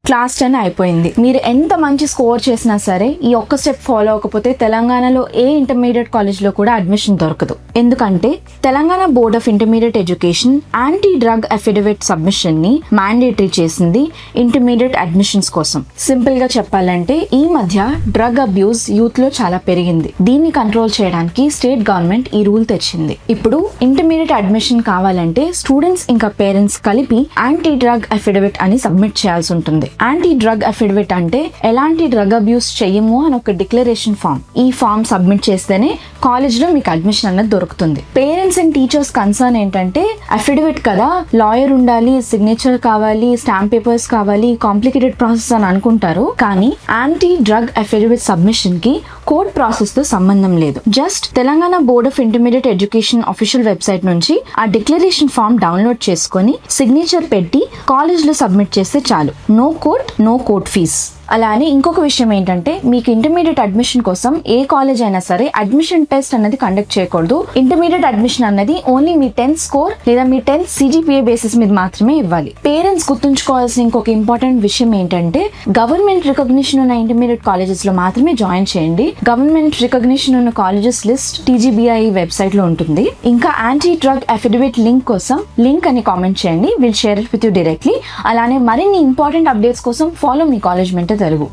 Class 10 అయిపోయింది. మీరు ఎంత మంచి స్కోర్ చేసినా సరే ఈ ఒక్క స్టెప్ ఫాలో అవ్వకపోతే తెలంగాణలో ఏ ఇంటర్మీడియట్ కాలేజ్లో కూడా అడ్మిషన్ దొరకదు. ఎందుకంటే Telangana board of intermediate education anti drug affidavit submission ని మ్యాండేటరీ చేసింది ఇంటర్మీడియట్ అడ్మిషన్స్ కోసం. సింపుల్ గా చెప్పాలంటే ఈ మధ్య డ్రగ్ అబ్యూస్ యూత్ లో చాలా పెరిగింది. దీన్ని కంట్రోల్ చేయడానికి స్టేట్ గవర్నమెంట్ ఈ రూల్ తెచ్చింది. ఇప్పుడు ఇంటర్మీడియట్ అడ్మిషన్ కావాలంటే స్టూడెంట్స్ ఇంకా పేరెంట్స్ కలిపి యాంటీ డ్రగ్ అఫిడవిట్ అని సబ్మిట్ చేయాల్సి ఉంటుంది. యాంటీ డ్రగ్ అఫిడవిట్ అంటే ఎలాంటి డ్రగ్ అబ్యూస్ చెయ్యము అని ఒక డిక్లరేషన్ ఫామ్. ఈ ఫామ్ సబ్మిట్ చేస్తేనే కాలేజ్ లో మీకు అడ్మిషన్ అన్నది దొరుకుతుంది. పేరెంట్స్ అండ్ టీచర్స్ కన్సర్న్ ఏంటంటే అఫిడవిట్ కదా, లాయర్ ఉండాలి, సిగ్నేచర్ కావాలి, స్టాంప్ పేపర్స్ కావాలి, కాంప్లికేటెడ్ ప్రాసెస్ అని అనుకుంటారు. కానీ యాంటీ డ్రగ్ అఫిడవిట్ సబ్మిషన్ కి కోర్ట్ ప్రాసెస్ తో సంబంధం లేదు. Just Telangana board of intermediate education official website నుంచి ఆ డిక్లరేషన్ ఫామ్ డౌన్లోడ్ చేసుకొని సిగ్నేచర్ పెట్టి కాలేజ్ లో సబ్మిట్ చేస్తే చాలు. No court, no court fees. అలానే ఇంకొక విషయం ఏంటంటే మీకు ఇంటర్మీడియట్ అడ్మిషన్ కోసం ఏ కాలేజ్ అయినా సరే అడ్మిషన్ టెస్ట్ అన్నది కండక్ట్ చేయకూడదు. ఇంటర్మీడియట్ అడ్మిషన్ అన్నది ఓన్లీ మీ 10th స్కోర్ లేదా మీ 10th CGPA బేసిస్ మీద మాత్రమే ఇవ్వాలి. పేరెంట్స్ గుర్తుంచుకోవాల్సిన ఇంకొక ఇంపార్టెంట్ విషయం ఏంటంటే గవర్నమెంట్ రికగ్నిషన్ ఉన్న ఇంటర్మీడియట్ కాలేజెస్ లో మాత్రమే జాయిన్ చేయండి. గవర్నమెంట్ రికగ్నిషన్ ఉన్న కాలేజెస్ లిస్ట్ TGBI వెబ్సైట్ లో ఉంటుంది. ఇంకా యాంటీ డ్రగ్ అఫిడవిట్ లింక్ కోసం లింక్ అని కామెంట్ చేయండి. Will share it with you directly. అలానే మరిన్ని ఇంపార్టెంట్ అప్డేట్స్ కోసం follow me college mentor Telugu.